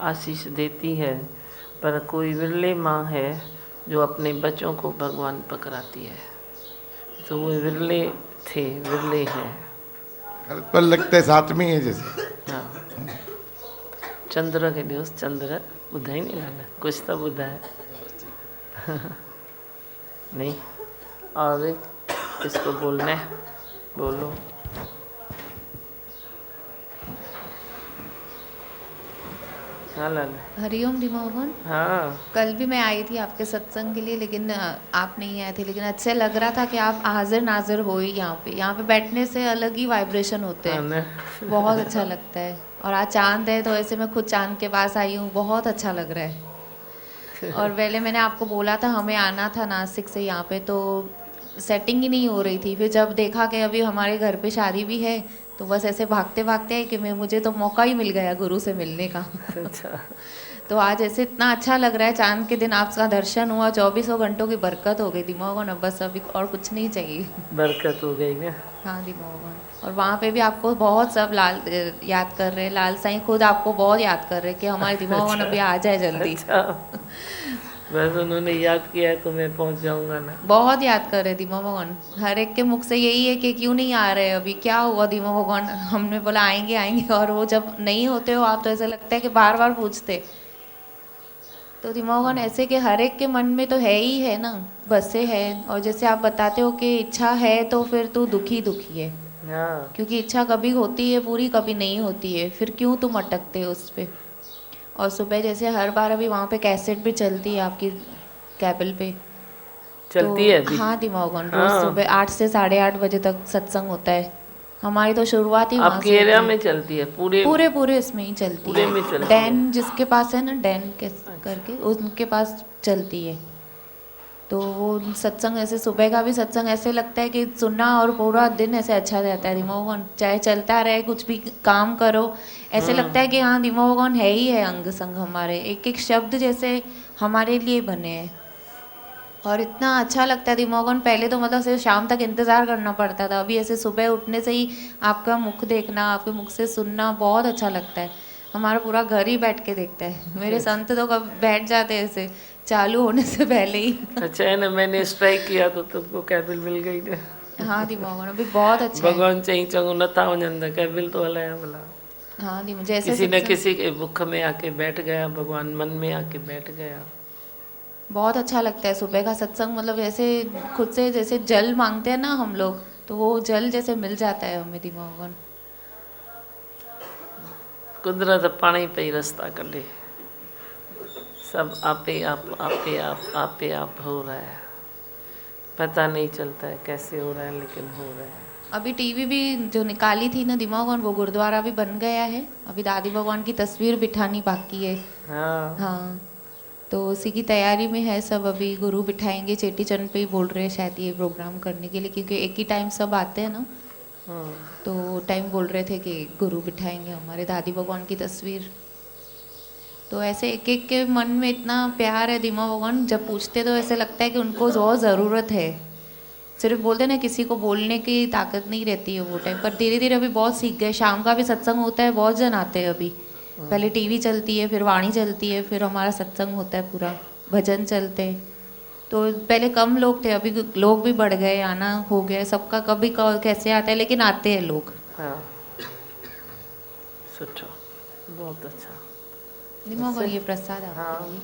आशीष देती है, पर कोई विरले माँ है जो अपने बच्चों को भगवान पकड़ाती है। तो वो विरले थे, विरले हैं। हर पल लगता है साथ में ही है जैसे। हाँ, चंद्र के दिवस चंद्र ॿुधाई नहीं गाना, कुछ तो ॿुधाए नहीं। और इसको बोलना है, बोलो। हाँ लाला। हरिओम रीमा मोहन। हाँ, कल भी मैं आई थी आपके सत्संग के लिए, लेकिन आप नहीं आए थे। लेकिन अच्छे लग रहा था कि आप हाजिर नाजिर हो ही यहाँ पे। यहाँ पे बैठने से अलग ही वाइब्रेशन होते हैं, बहुत अच्छा लगता है। और आज चांद है तो ऐसे मैं खुद चांद के पास आई हूँ, बहुत अच्छा लग रहा है। और पहले मैंने आपको बोला था हमें आना था नासिक से यहाँ पे, तो सेटिंग ही नहीं हो रही थी। फिर जब देखा कि अभी हमारे घर पे शादी भी है तो बस ऐसे भागते भागते है कि मुझे तो मौका ही मिल गया गुरु से मिलने का। अच्छा, तो आज ऐसे इतना अच्छा लग रहा है, चांद के दिन आपका दर्शन हुआ, 24 घंटों की बरकत हो गई दिमाग ना, बस अभी और कुछ नहीं चाहिए। बरकत हो गई ना। हाँ दिमाग। और वहाँ पे भी आपको बहुत सब लाल याद कर रहे हैं, लाल साईं खुद आपको बहुत याद कर रहे हैं कि हमारे दिमाग अभी आ जाए जल्दी। अच्छा, बस उन्होंने याद किया है तो मैं पहुँच जाऊँगा ना। बहुत याद कर रहे दीमा भगवान, हर एक के मुख से यही है कि क्यों नहीं आ रहे, अभी क्या हुआ दीमा भगवान। हमने बोला आएंगे आएंगे, और वो जब नहीं होते हो आप तो ऐसा लगता है कि बार बार पूछते। तो दीमा भगवान ऐसे कि हर एक के मन में तो है ही है ना, बसे है। और जैसे आप बताते हो कि इच्छा है तो फिर तू दुखी दुखी है, हाँ, क्योंकि इच्छा कभी होती है पूरी, कभी नहीं होती है, फिर क्यों तुम अटकते हो उस पर। और सुबह जैसे हर बार अभी वहाँ पे कैसेट भी चलती है आपकी कैबल पे, चलती है अभी। हाँ दिमागन रोज हाँ। सुबह 8 से 8:30 बजे तक सत्संग होता है। हमारी तो शुरुआत ही वहाँ आपके से एरिया होती है। में चलती है पूरे? पूरे इसमें ही चलती पूरे है। में चलती है। डैन जिसके पास है ना, डैन के करके उनके पास चलती है। तो वो सत्संग ऐसे सुबह का भी सत्संग ऐसे लगता है कि सुनना और पूरा दिन ऐसे अच्छा रहता है दिमागन, चाहे चलता रहे कुछ भी काम करो, ऐसे लगता है कि हाँ दिमागन है ही है अंग संग हमारे, एक एक शब्द जैसे हमारे लिए बने हैं। और इतना अच्छा लगता है दिमागन, पहले तो मतलब सिर्फ शाम तक इंतज़ार करना पड़ता था, अभी ऐसे सुबह उठने से ही आपका मुख देखना, आपके मुख से सुनना बहुत अच्छा लगता है। हमारा पूरा घर ही बैठ के देखता है। मेरे संत तो कब बैठ जाते हैं ऐसे चालू होने से पहले ही। अच्छा है ना, मैंने स्ट्राइक किया तो तुमको कैबिल मिल गई ना। हाँ दिमागन अभी बहुत अच्छा है। भगवान चई चंगो न था वञनि कैबिल तो हलाया भला। हाँ दी मुझे ऐसे किसी न सत्संग किसी के मुख में आके बैठ गया भगवान, मन में आके बैठ गया। बहुत अच्छा लगता है सुबह का सत्संग, मतलब ऐसे खुद से जैसे जल मांगते हैं ना हम लोग, तो वो जल जैसे मिल जाता है हमें दिमागन। कुदरत पाणी पई रास्ता कढे, सब आपे आप हो रहा है, पता नहीं चलता है कैसे हो रहा है लेकिन हो रहा है। अभी टीवी भी जो निकाली थी ना दिमागन, वो गुरुद्वारा भी बन गया है, अभी दादी भगवान की तस्वीर बिठानी बाकी है। हाँ, हाँ तो उसी की तैयारी में है सब, अभी गुरु बिठाएंगे चेटी चंद पे ही बोल रहे हैं शायद ये प्रोग्राम करने के लिए, क्योंकि एक ही टाइम सब आते हैं ना, तो टाइम बोल रहे थे कि गुरु बिठाएंगे हमारे दादी भगवान की तस्वीर। तो ऐसे एक एक के मन में इतना प्यार है दिमा भगवान, जब पूछते तो ऐसे लगता है कि उनको बहुत ज़रूरत है। सिर्फ बोलते ना किसी को बोलने की ताकत नहीं रहती है वो टाइम पर, धीरे धीरे अभी बहुत सीख गए। शाम का भी सत्संग होता है, बहुत जन आते हैं अभी, पहले टीवी चलती है, फिर वाणी चलती है, फिर हमारा सत्संग होता है, पूरा भजन चलते हैं। तो पहले कम लोग थे, अभी लोग भी बढ़ गए, आना हो गया सबका, कभी कैसे आता है लेकिन आते हैं लोग। हाँ, सुठो, बहुत अच्छा। दिमाग और ये प्रसाद आपके हाँ। लिए।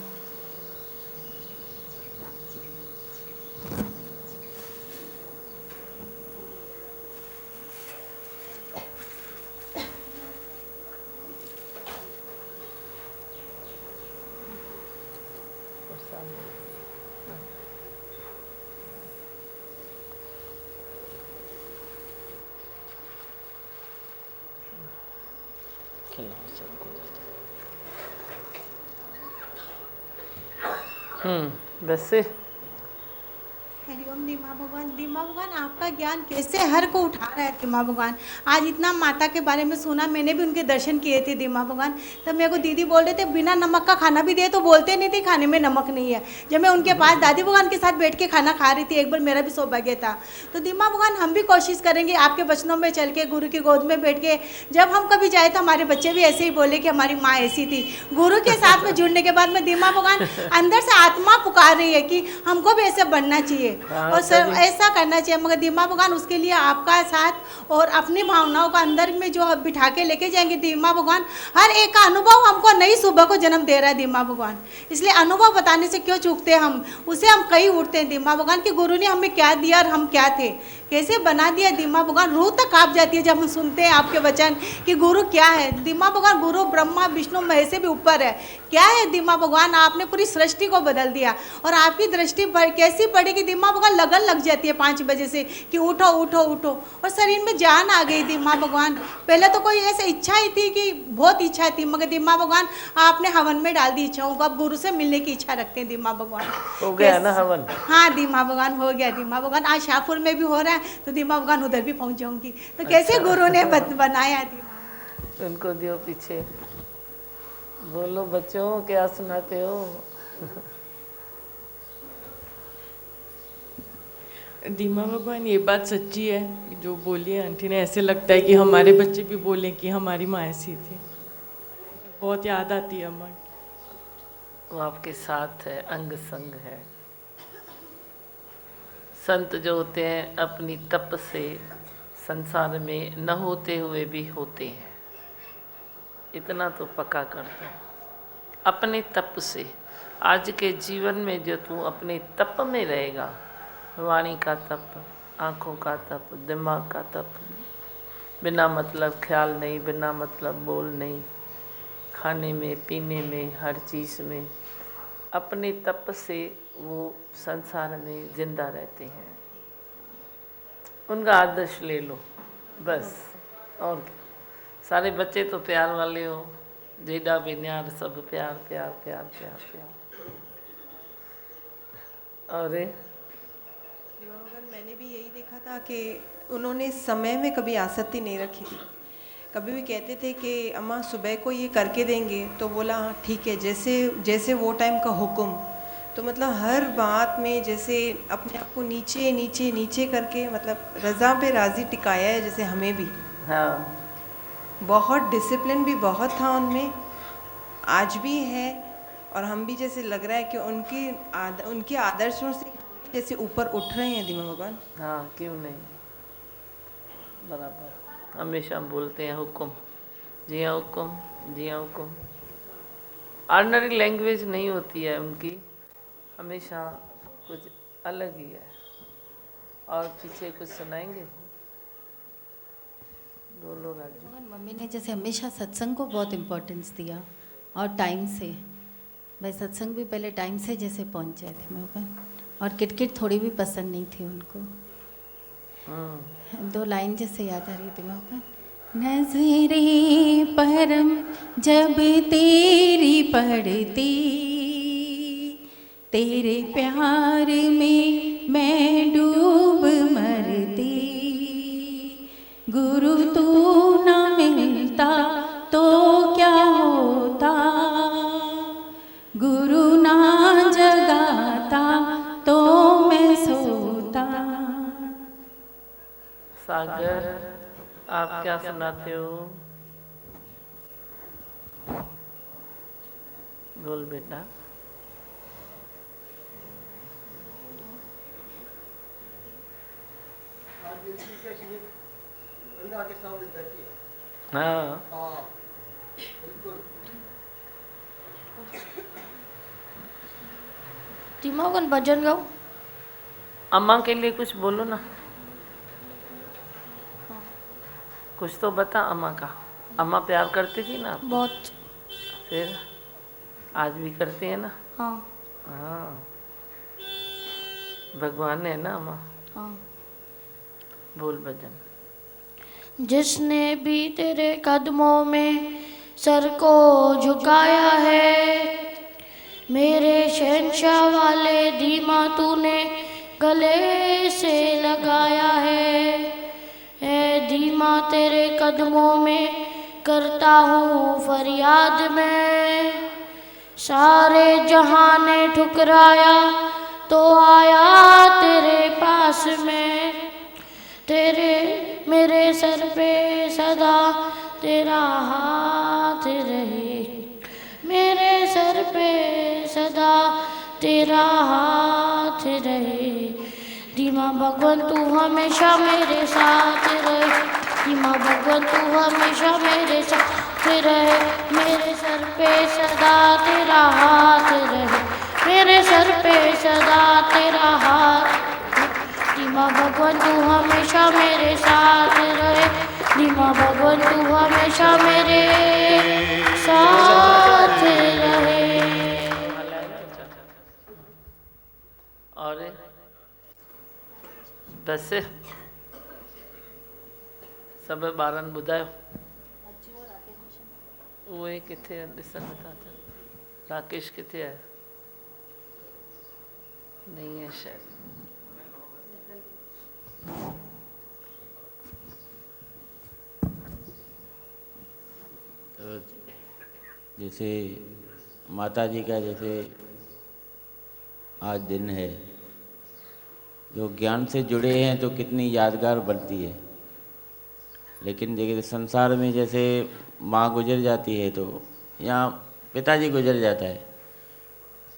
बस से हरिओम दिमा भगवान आपका ज्ञान कैसे हर को उठा रहा है दिमा भगवान। आज इतना माता के बारे में सुना, मैंने भी उनके दर्शन किए थे दिमा भगवान। तब मेरे को दीदी बोल रहे थे बिना नमक का खाना भी दे तो बोलते नहीं थे खाने में नमक नहीं है। जब मैं उनके पास दादी भगवान के साथ बैठ के खाना खा रही थी, एक बार मेरा भी सौभाग्य था। तो दिमा भगवान हम भी कोशिश करेंगे आपके वचनों में चल के, गुरु की गोद में बैठ के, जब हम कभी जाए तो हमारे बच्चे भी ऐसे ही बोले कि हमारी माँ ऐसी थी। गुरु के साथ में जुड़ने के बाद में दिमा भगवान अंदर से आत्मा पुकार रही है कि हमको भी ऐसे बनना चाहिए और सर ऐसा करना चाहिए, मगर दिमा भगवान उसके लिए आपका साथ और अपनी भावनाओं का अंदर में जो बिठा के लेके जाएंगे दिमा भगवान। हर एक का अनुभव हमको नई सुबह को जन्म दे रहा है दिमा भगवान, इसलिए अनुभव बताने से क्यों चूकते हैं हम, उसे हम कहीं उठते हैं दिमा भगवान कि गुरु ने हमें क्या दिया और हम क्या थे। कैसे बना दिया दीमा भगवान। रूह तक काँप जाती है जब हम सुनते हैं आपके वचन कि गुरु क्या है। दीमा भगवान गुरु ब्रह्मा विष्णु महेश से भी ऊपर है। क्या है दीमा भगवान, आपने पूरी सृष्टि को बदल दिया। और आपकी दृष्टि कैसी पड़ी कि दीमा भगवान लगन लग जाती है 5 बजे से कि उठो उठो उठो, और शरीर में जान आ गई दीमा भगवान। पहले तो कोई ऐसी इच्छा ही थी कि बहुत इच्छा थी, मगर दीमा भगवान आपने हवन में डाल दी इच्छाओं को। अब गुरु से मिलने की इच्छा रखते हैं दीमा भगवान। हो गया ना हवन? हाँ दीमा भगवान हो गया। दीमा भगवान आज शाहपुर में भी हो रहा है, तो दीमा भगवान उधर भी पहुंच जाऊंगी। तो कैसे गुरु ने बनाया दीमा। उनको दियो पीछे। बोलो बच्चों, क्या सुनाते हो? दीमा भगवान ये बात सच्ची है जो बोली है आंटी ने। ऐसे लगता है कि हमारे बच्चे भी बोले कि हमारी माँ ऐसी थी। बहुत याद आती है अम्मा की। वो आपके साथ है, अंग संग है। संत जो होते हैं अपनी तप से संसार में न होते हुए भी होते हैं। इतना तो पक्का कर दो अपने तप से। आज के जीवन में जो तू अपने तप में रहेगा, वाणी का तप, आँखों का तप, दिमाग का तप, बिना मतलब ख्याल नहीं, बिना मतलब बोल नहीं, खाने में पीने में हर चीज़ में अपने तप से वो संसार में जिंदा रहते हैं। उनका आदर्श ले लो बस। और क्या? सारे बच्चे तो प्यार वाले हो, जेडा भी न्यार सब प्यार प्यार प्यार प्यार प्यार। और मैंने भी यही देखा था कि उन्होंने समय में कभी आसक्ति नहीं रखी थी। कभी भी कहते थे कि अम्मा सुबह को ये करके देंगे, तो बोला हाँ ठीक है, जैसे जैसे वो टाइम का हुक्म। तो मतलब हर बात में जैसे अपने आप को नीचे नीचे नीचे करके मतलब रज़ा पे राज़ी टिकाया है, जैसे हमें भी। हाँ, बहुत डिसिप्लिन भी बहुत था उनमें, आज भी है। और हम भी जैसे लग रहा है कि उनके आदर्शों से जैसे ऊपर उठ रहे हैं दीमा भगवान। हाँ, क्यों नहीं, बराबर। हमेशा बोलते हैं हुक्म, जी हाँ हुक्म, जी हाँ हुक्म। ऑर्डिनरी लैंग्वेज नहीं होती है उनकी, हमेशा कुछ अलग ही है। और पीछे कुछ सुनाएंगे? बोलो राजू। मम्मी ने जैसे हमेशा सत्संग को बहुत इम्पोर्टेंस दिया और टाइम से। भाई सत्संग भी पहले टाइम से जैसे पहुंच जाए थे मैं। और किटकिट थोड़ी भी पसंद नहीं थी उनको। 2 लाइन जैसे याद आ रही थी मैं। नजरे परम जब तेरी पड़ती, तेरे प्यार में मैं डूब मरती। गुरु तू ना मिलता तो क्या होता, गुरु ना जगाता तो मैं सोता। सागर, आप क्या सुनाते हो? बोल बेटा। हाँ, दीमा भगवान भजन गाओ। अम्मा के लिए कुछ बोलो ना। कुछ तो बता अम्मा का। अम्मा प्यार करती थी ना? बहुत। फिर आज भी करती है ना? हाँ। हाँ, भगवान है ना अम्मा। हाँ। बोल भजन। जिसने भी तेरे कदमों में सर को झुकाया है, मेरे शहंशाह वाले दीमा तूने गले से लगाया है। ए दीमा तेरे कदमों में करता हूँ फरियाद मैं, सारे जहां ने ठुकराया तो आया तेरे पास में। तेरे मेरे सर पे सदा तेरा हाथ रहे, मेरे सर पे सदा तेरा हाथ रहे। दीमा भगवान तू हमेशा मेरे साथ रहे, दीमा भगवान तू हमेशा मेरे साथ रहे। मेरे सर पे सदा तेरा हाथ रहे, मेरे सर पे सदा तेरा हाथ। धीमा भगवान तू हमेशा मेरे साथ रहे, धीमा भगवान तू हमेशा मेरे साथ रहे। और बस सब ॿारनि ॿुधायो उहे किथे ॾिसण था अचनि। राकेश किथे आहे? नहीं है शायद। तो जैसे माता जी का जैसे आज दिन है, जो ज्ञान से जुड़े हैं तो कितनी यादगार बनती है। लेकिन देखिए संसार में जैसे माँ गुजर जाती है तो यहाँ पिताजी गुजर जाता है,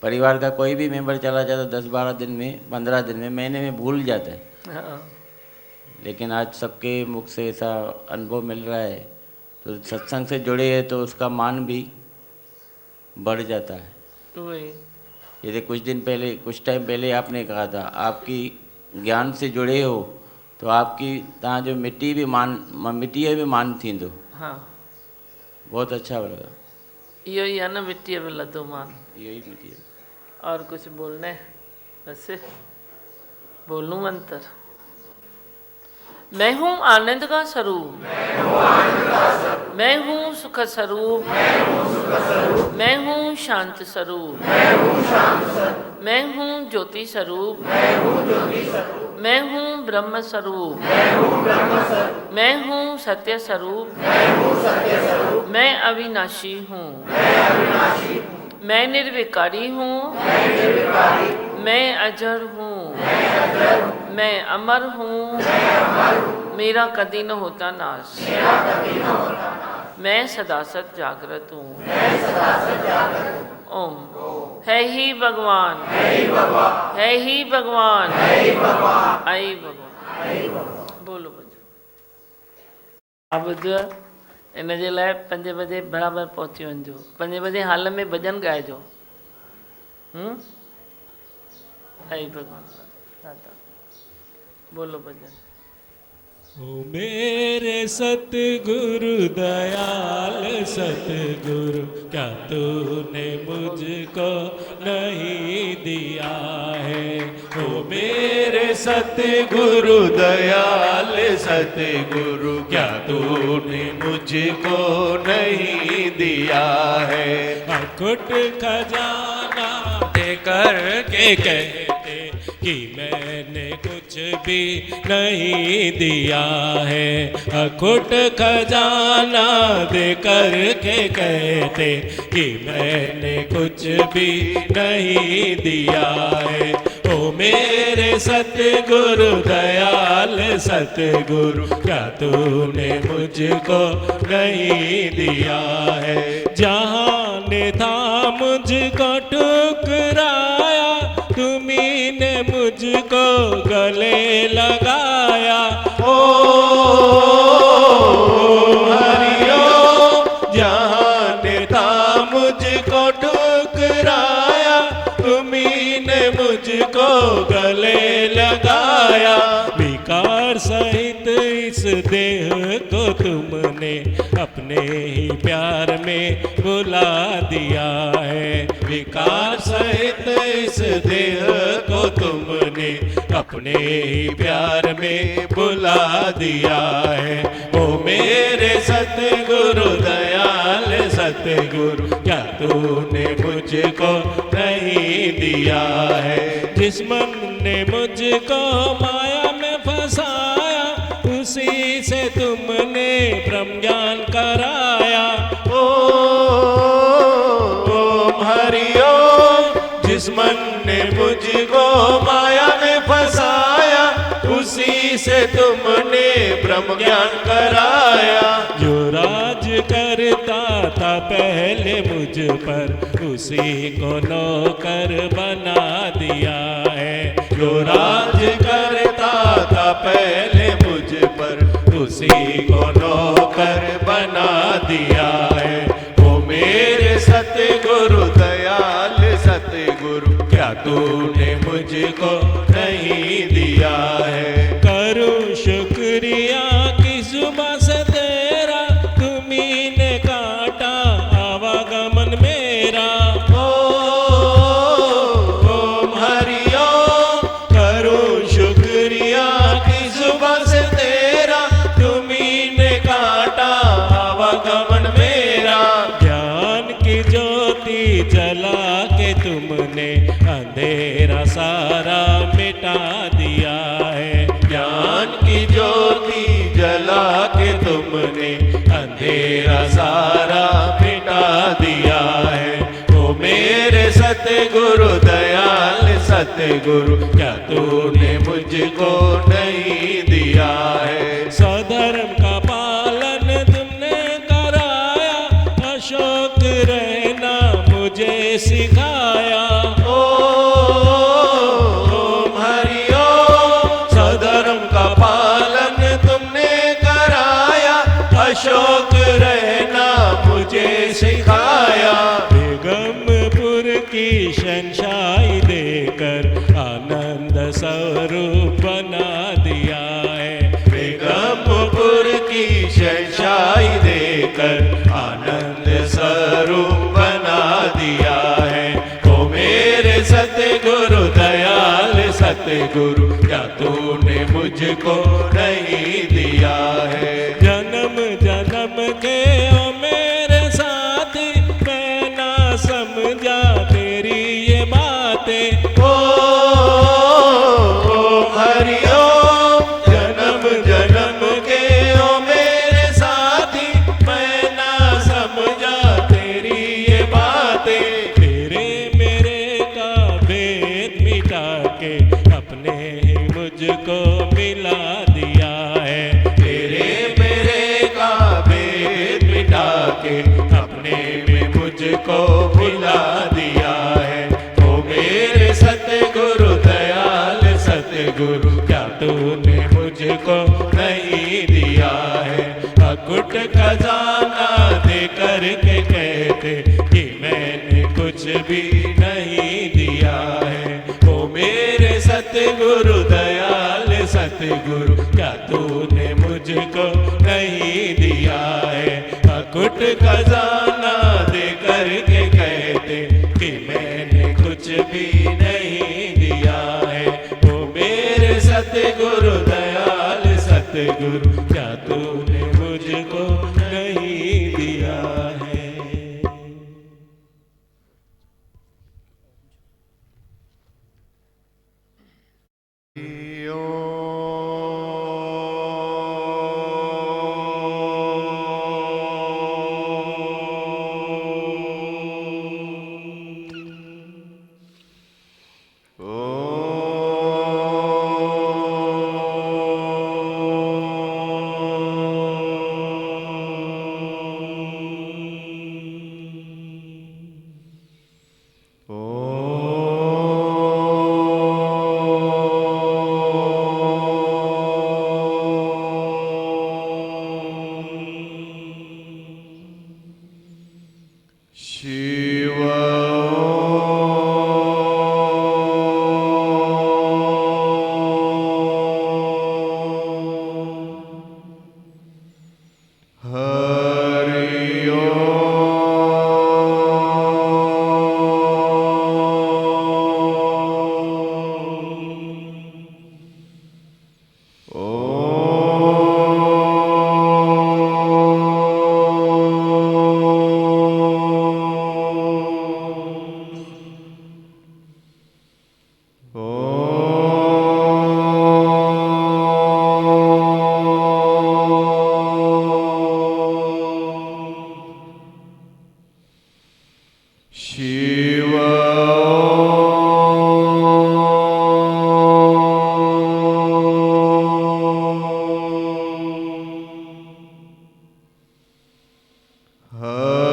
परिवार का कोई भी मेंबर चला जाता 10-12 दिन में, 15 दिन में, महीने में भूल जाता है। लेकिन आज सबके मुख से ऐसा अनुभव मिल रहा है तो सत्संग से जुड़े हैं तो उसका मान भी बढ़ जाता है। जैसे कुछ टाइम पहले आपने कहा था आपकी ज्ञान से जुड़े हो तो आपकी तहाँ जो मिट्टी भी मान थींदो। हाँ, बहुत अच्छा लगा। इहो ही आहे न, मिट्टीअ में लधो मान। इहो ही मिट्टी है। और कुछ बोलना है? बस बोलूं मंत्र। मैं हूँ आनंद का स्वरूप, मैं हूँ सुख स्वरूप, मैं हूँ शांत स्वरूप, मैं हूँ ज्योति स्वरूप, मैं हूँ ब्रह्म स्वरूप, मैं हूँ सत्य स्वरूप, मैं अविनाशी हूँ, मैं निर्विकारी हूँ, मैं अजर हूँ, मैं अमर हूँ, मेरा कभी न होता नाश, मैं सदा सत जागृत हूँ। ओम। है ही भगवान, है ही भगवान, आई भगवान। बोलो बजो। अब इन जे लाइ 5 बजे बराबरि पहुची वञिजो। 5 बजे हाल में भॼन ॻाइजो। आई भगवान दादा बोलो भॼन। ओ मेरे सतगुरु दयाल सतगुरु, क्या तूने मुझको नहीं दिया है। ओ मेरे सतगुरु दयाल सतगुरु, क्या तूने मुझको नहीं दिया है। अकुट खजाना देकर के कहते कि मैंने कुछ भी नहीं दिया है। अकुट खजाना देकर के कहते कि मैंने कुछ भी नहीं दिया है। ओ मेरे सतगुरु दयाल सतगुरु, क्या तूने मुझको नहीं दिया है। जहाँ ने था मुझको ठुकराया, तुम्ही ने मुझको गले लगाया। ओ हरिओ, जहाँ ने था मुझको ठुकराया, तुम्ही ने मुझको गले लगाया। विकार सहित इस देह को तुमने अपने ही प्यार में बुला दिया है। विकार सहित इस देह को तुमने अपने ही प्यार में बुला दिया है। ओ मेरे सतगुरु दयाल सतगुरु, क्या तूने मुझको नहीं दिया है। जिस मन ने मुझको माया में फंसाया, उसी से तुमने ब्रह्म ज्ञान कराया। ओम हरिओम। जिस मन ने मुझको माया में फंसाया, उसी से तुमने ब्रह्म ज्ञान कराया। जो राज करता था पहले मुझ पर, उसी को नौकर बना दिया है। जो राज करता था पहले मुझ पर, उसी को नौकर बना दिया है। ओ मेरे सतगुरु दयाल सतगुरु, क्या तूने मुझको नहीं दिया है। तुमने अंधेरा सारा मिटा दिया है। ओ मेरे सतगुरु दयाल सतगुरु, क्या तूने मुझको नहीं दिया है। सधर्म का पालन तुमने कराया, अशोक रहना मुझे सिखाया। ओम हरि ओम। सधर्म का पालन तुमने कराया, अशोक रहना मुझे सिखाया। बेगमपुर की शनशाही देकर आनंद स्वरूप बना दिया है। बेगमपुर की शनशाही देकर आनंद स्वरूप बना दिया है। ओ मेरे सतगुरु दयाल सतगुरु, क्या तूने मुझको नहीं दिया है। जन्म जन्म के ओ मेरे साथी, मैं ना समझा तेरी ये बातें। ओम हरि ओम। जन्म जन्म के ओ मेरे साथी, मैं ना समझा तेरी ये बातें। तेरे मेरे का भेद मिटा के अपने ही मुझको मिला दिया है। तेरे मेरे का भेद मिटा के अपने में मुझको मिला दिया है। ओ मेरे सतगुरु दयाल सतगुरु, क्या तूने मुझको नहीं दिया है। अकुट खजाना दे करके कहते कि मैंने कुछ भी नहीं दिया है। ओ मेरे सतगुरु दयाल सतगुरु, क्या तूने मुझको नहीं दिया है। अकुट खजाना दे करके कहते कि मैंने कुछ भी नहीं दिया है। ओ मेरे सतगुरु दयाल सतगुरु, क्या तूने मुझको नहीं दिया है। Hare